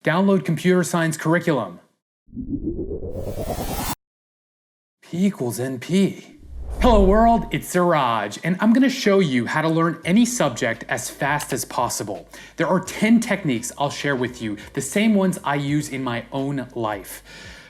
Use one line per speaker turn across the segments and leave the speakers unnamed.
Download computer science curriculum. P equals NP. Hello world, it's Siraj, and I'm going to show you how to learn any subject as fast as possible. There are 10 techniques I'll share with you, the same ones I use in my own life.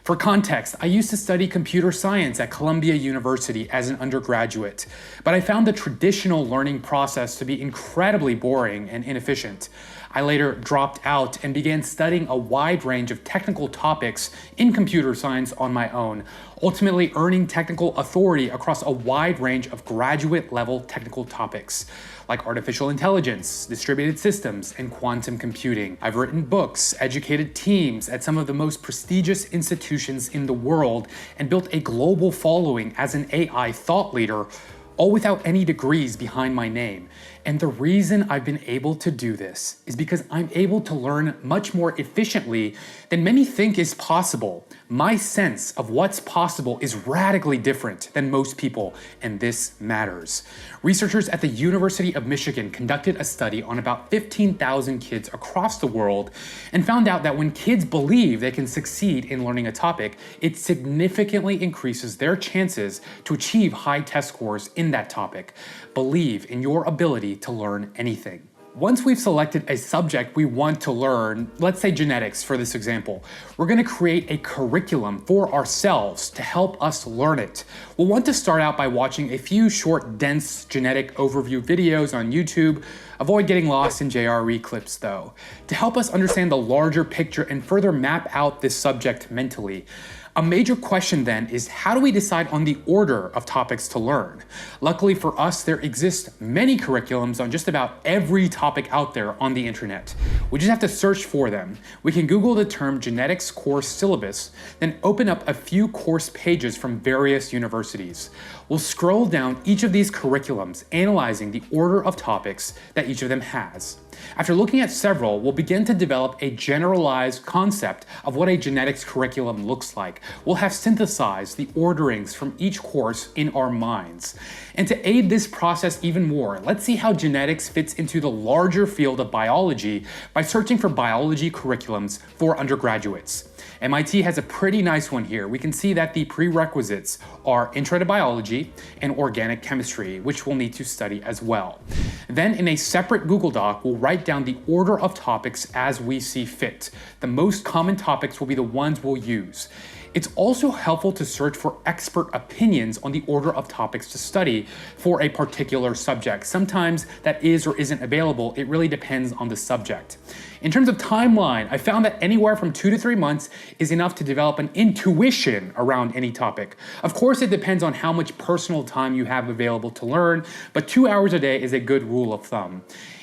For context, I used to study computer science at Columbia University as an undergraduate, but I found the traditional learning process to be incredibly boring and inefficient. I later dropped out and began studying a wide range of technical topics in computer science on my own, ultimately earning technical authority across a wide range of graduate-level technical topics, like artificial intelligence, distributed systems, and quantum computing. I've written books, educated teams at some of the most prestigious institutions in the world, and built a global following as an AI thought leader, all without any degrees behind my name. And the reason I've been able to do this is because I'm able to learn much more efficiently than many think is possible. My sense of what's possible is radically different than most people, and this matters. Researchers at the University of Michigan conducted a study on about 15,000 kids across the world and found out that when kids believe they can succeed in learning a topic, it significantly increases their chances to achieve high test scores in that topic. Believe in your ability to learn anything. Once we've selected a subject we want to learn, let's say genetics for this example, we're going to create a curriculum for ourselves to help us learn it. We'll want to start out by watching a few short, dense genetic overview videos on YouTube. Avoid getting lost in JRE clips though. To help us understand the larger picture and further map out this subject mentally, a major question then is, how do we decide on the order of topics to learn? Luckily for us, there exist many curriculums on just about every topic out there on the internet. We just have to search for them. We can Google the term genetics course syllabus, then open up a few course pages from various universities. We'll scroll down each of these curriculums, analyzing the order of topics that each of them has. After looking at several, we'll begin to develop a generalized concept of what a genetics curriculum looks like. We'll have synthesized the orderings from each course in our minds. And to aid this process even more, let's see how genetics fits into the larger field of biology by searching for biology curriculums for undergraduates. MIT has a pretty nice one here. We can see that the prerequisites are Intro to Biology and Organic Chemistry, which we'll need to study as well. Then in a separate Google Doc, we'll write down the order of topics as we see fit. The most common topics will be the ones we'll use. It's also helpful to search for expert opinions on the order of topics to study for a particular subject. Sometimes that is or isn't available. It really depends on the subject. In terms of timeline, I found that anywhere from 2 to 3 months is enough to develop an intuition around any topic. Of course, it depends on how much personal time you have available to learn, but 2 hours a day is a good rule of thumb.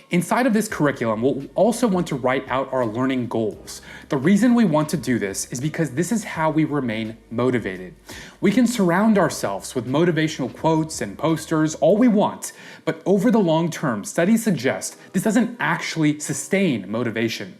Inside of this curriculum, we'll also want to write out our learning goals. The reason we want to do this is because this is how we remain motivated. We can surround ourselves with motivational quotes and posters all we want, but over the long term, studies suggest this doesn't actually sustain motivation.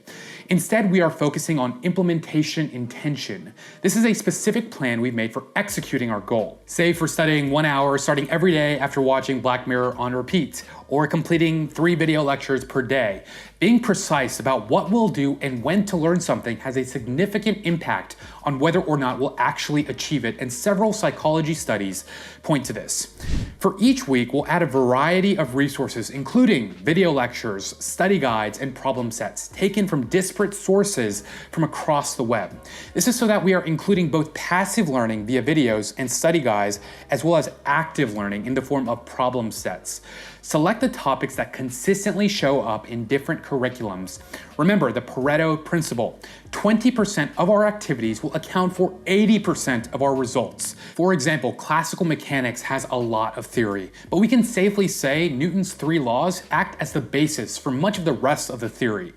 Instead, we are focusing on implementation intention. This is a specific plan we've made for executing our goal. Say for studying 1 hour starting every day after watching Black Mirror on repeat, or completing 3 video lectures per day. Being precise about what we'll do and when to learn something has a significant impact on whether or not we'll actually achieve it, and several psychology studies point to this. For each week, we'll add a variety of resources, including video lectures, study guides, and problem sets taken from disparate sources from across the web. This is so that we are including both passive learning via videos and study guides, as well as active learning in the form of problem sets. Select the topics that consistently show up in different curriculums. Remember the Pareto principle. 20% of our activities will account for 80% of our results. For example, classical mechanics has a lot of theory, but we can safely say Newton's 3 laws act as the basis for much of the rest of the theory.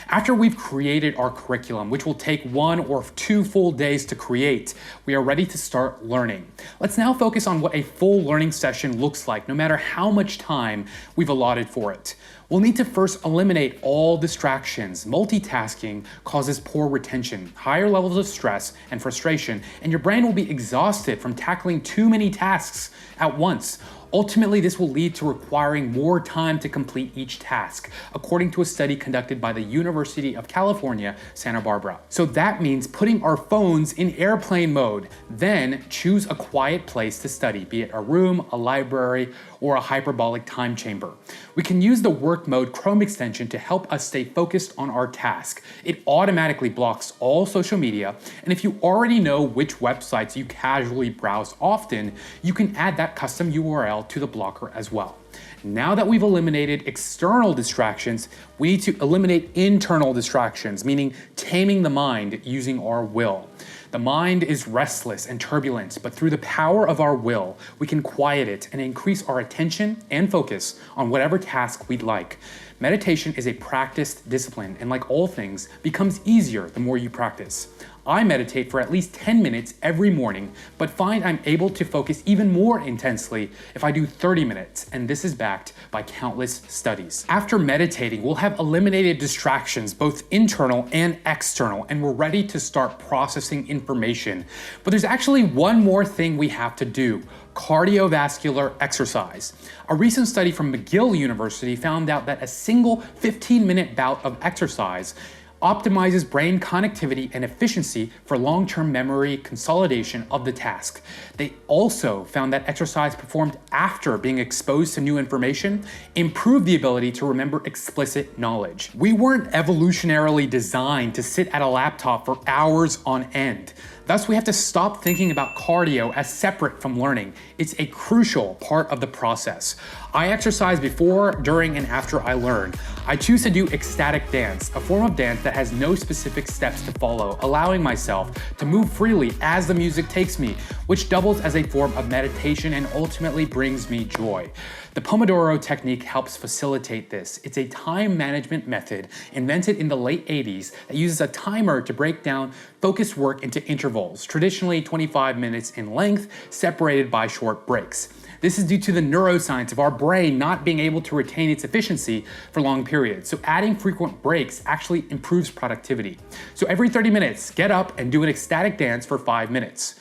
After we've created our curriculum, which will take 1 or 2 full days to create, we are ready to start learning. Let's now focus on what a full learning session looks like, no matter how much time we've allotted for it. We'll need to first eliminate all distractions. Multitasking causes poor retention, higher levels of stress and frustration, and your brain will be exhausted from tackling too many tasks at once. Ultimately, this will lead to requiring more time to complete each task, according to a study conducted by the University of California, Santa Barbara. So that means putting our phones in airplane mode, then choose a quiet place to study, be it a room, a library, or a hyperbolic time chamber. We can use the work mode Chrome extension to help us stay focused on our task. It automatically blocks all social media, and if you already know which websites you casually browse often, you can add that custom URL to the blocker as well. Now that we've eliminated external distractions, we need to eliminate internal distractions, meaning taming the mind using our will. The mind is restless and turbulent, but through the power of our will, we can quiet it and increase our attention and focus on whatever task we'd like. Meditation is a practiced discipline, and like all things, becomes easier the more you practice. I meditate for at least 10 minutes every morning, but find I'm able to focus even more intensely if I do 30 minutes, and this is backed by countless studies. After meditating, we'll have eliminated distractions, both internal and external, and we're ready to start processing information. But there's actually one more thing we have to do: cardiovascular exercise. A recent study from McGill University found out that a single 15-minute bout of exercise optimizes brain connectivity and efficiency for long-term memory consolidation of the task. They also found that exercise performed after being exposed to new information improved the ability to remember explicit knowledge. We weren't evolutionarily designed to sit at a laptop for hours on end. Thus, we have to stop thinking about cardio as separate from learning. It's a crucial part of the process. I exercise before, during, and after I learn. I choose to do ecstatic dance, a form of dance that has no specific steps to follow, allowing myself to move freely as the music takes me, which doubles as a form of meditation and ultimately brings me joy. The Pomodoro technique helps facilitate this. It's a time management method invented in the late 80s that uses a timer to break down focused work into intervals, traditionally 25 minutes in length, separated by short breaks. This is due to the neuroscience of our brain not being able to retain its efficiency for long periods. So adding frequent breaks actually improves productivity. So every 30 minutes, get up and do an ecstatic dance for 5 minutes.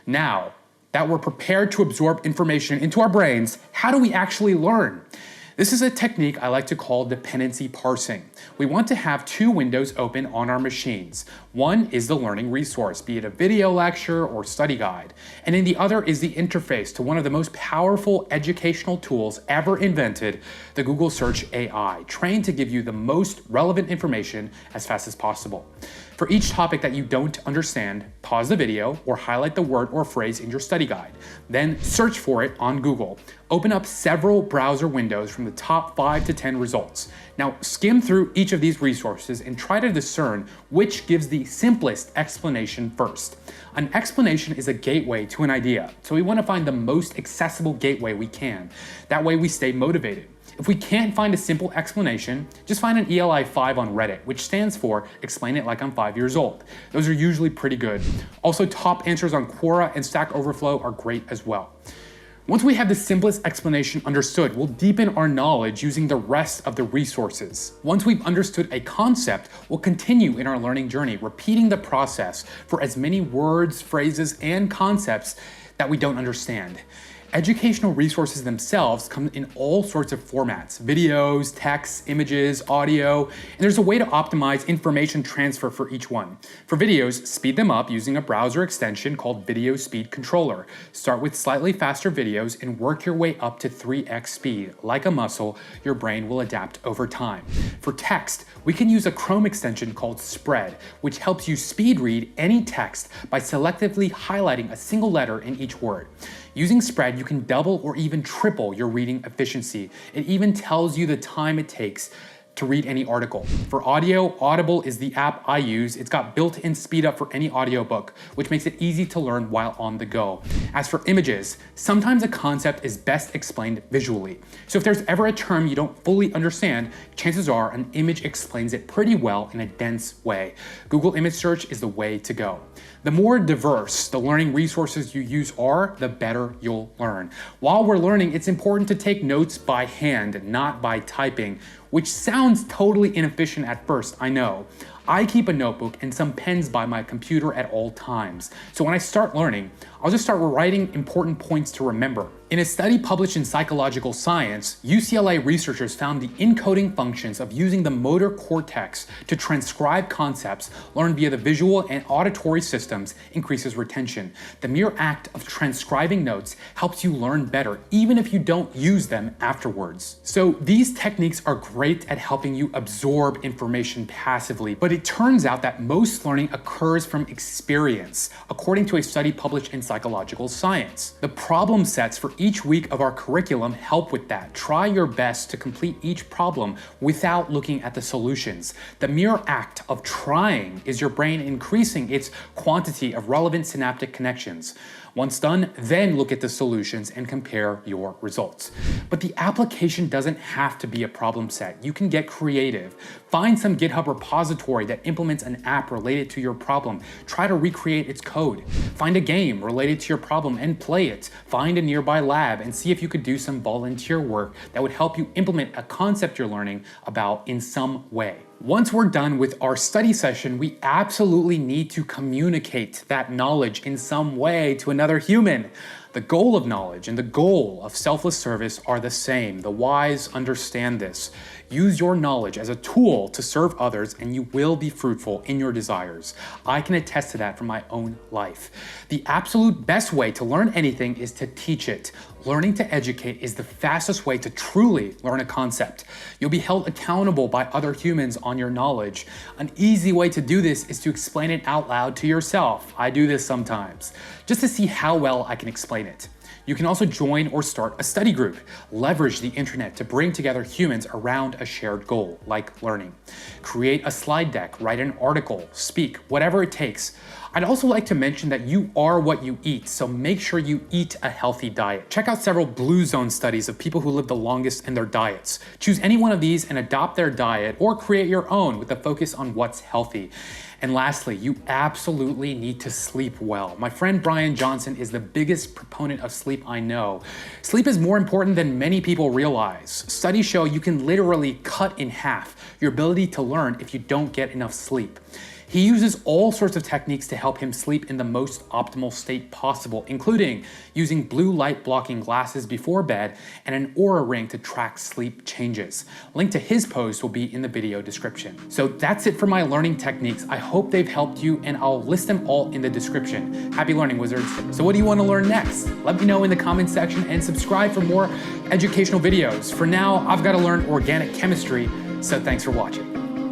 Now that we're prepared to absorb information into our brains, how do we actually learn? This is a technique I like to call dependency parsing. We want to have two windows open on our machines. One is the learning resource, be it a video lecture or study guide, and then the other is the interface to one of the most powerful educational tools ever invented, the Google Search AI, trained to give you the most relevant information as fast as possible. For each topic that you don't understand, pause the video or highlight the word or phrase in your study guide. Then search for it on Google. Open up several browser windows from the top 5 to 10 results. Now skim through each of these resources and try to discern which gives the simplest explanation first. An explanation is a gateway to an idea, so we want to find the most accessible gateway we can. That way we stay motivated. If we can't find a simple explanation, just find an ELI 5 on Reddit, which stands for Explain It Like I'm 5 Years Old. Those are usually pretty good. Also, top answers on Quora and Stack Overflow are great as well. Once we have the simplest explanation understood, we'll deepen our knowledge using the rest of the resources. Once we've understood a concept, we'll continue in our learning journey, repeating the process for as many words, phrases, and concepts that we don't understand. Educational resources themselves come in all sorts of formats: videos, text, images, audio, and there's a way to optimize information transfer for each one. For videos, speed them up using a browser extension called Video Speed Controller. Start with slightly faster videos and work your way up to 3x speed. Like a muscle, your brain will adapt over time. For text, we can use a Chrome extension called Spread, which helps you speed read any text by selectively highlighting a single letter in each word. Using Spread, you can double or even triple your reading efficiency. It even tells you the time it takes to read any article. For audio, Audible is the app I use. It's got built-in speed up for any audiobook, which makes it easy to learn while on the go. As for images, sometimes a concept is best explained visually. So if there's ever a term you don't fully understand, chances are an image explains it pretty well in a dense way. Google Image Search is the way to go. The more diverse the learning resources you use are, the better you'll learn. While we're learning, it's important to take notes by hand, not by typing, which sounds totally inefficient at first, I know. I keep a notebook and some pens by my computer at all times. So when I start learning, I'll just start writing important points to remember. In a study published in Psychological Science, UCLA researchers found the encoding functions of using the motor cortex to transcribe concepts learned via the visual and auditory systems increases retention. The mere act of transcribing notes helps you learn better, even if you don't use them afterwards. So these techniques are great at helping you absorb information passively, but it turns out that most learning occurs from experience, according to a study published in Psychological Science. The problem sets for each week of our curriculum help with that. Try your best to complete each problem without looking at the solutions. The mere act of trying is your brain increasing its quantity of relevant synaptic connections. Once done, then look at the solutions and compare your results. But the application doesn't have to be a problem set. You can get creative. Find some GitHub repository that implements an app related to your problem. Try to recreate its code. Find a game related to your problem and play it. Find a nearby lab and see if you could do some volunteer work that would help you implement a concept you're learning about in some way. Once we're done with our study session, we absolutely need to communicate that knowledge in some way to another human. The goal of knowledge and the goal of selfless service are the same. The wise understand this. Use your knowledge as a tool to serve others and you will be fruitful in your desires. I can attest to that from my own life. The absolute best way to learn anything is to teach it. Learning to educate is the fastest way to truly learn a concept. You'll be held accountable by other humans on your knowledge. An easy way to do this is to explain it out loud to yourself. I do this sometimes, just to see how well I can explain it. You can also join or start a study group. Leverage the internet to bring together humans around a shared goal, like learning. Create a slide deck, write an article, speak, whatever it takes. I'd also like to mention that you are what you eat, so make sure you eat a healthy diet. Check out several Blue Zone studies of people who live the longest in their diets. Choose any one of these and adopt their diet or create your own with a focus on what's healthy. And lastly, you absolutely need to sleep well. My friend Brian Johnson is the biggest proponent of sleep I know. Sleep is more important than many people realize. Studies show you can literally cut in half your ability to learn if you don't get enough sleep. He uses all sorts of techniques to help him sleep in the most optimal state possible, including using blue light blocking glasses before bed and an Oura ring to track sleep changes. Link to his post will be in the video description. So that's it for my learning techniques. I hope they've helped you and I'll list them all in the description. Happy learning, wizards. So what do you want to learn next? Let me know in the comment section and subscribe for more educational videos. For now, I've got to learn organic chemistry, so thanks for watching.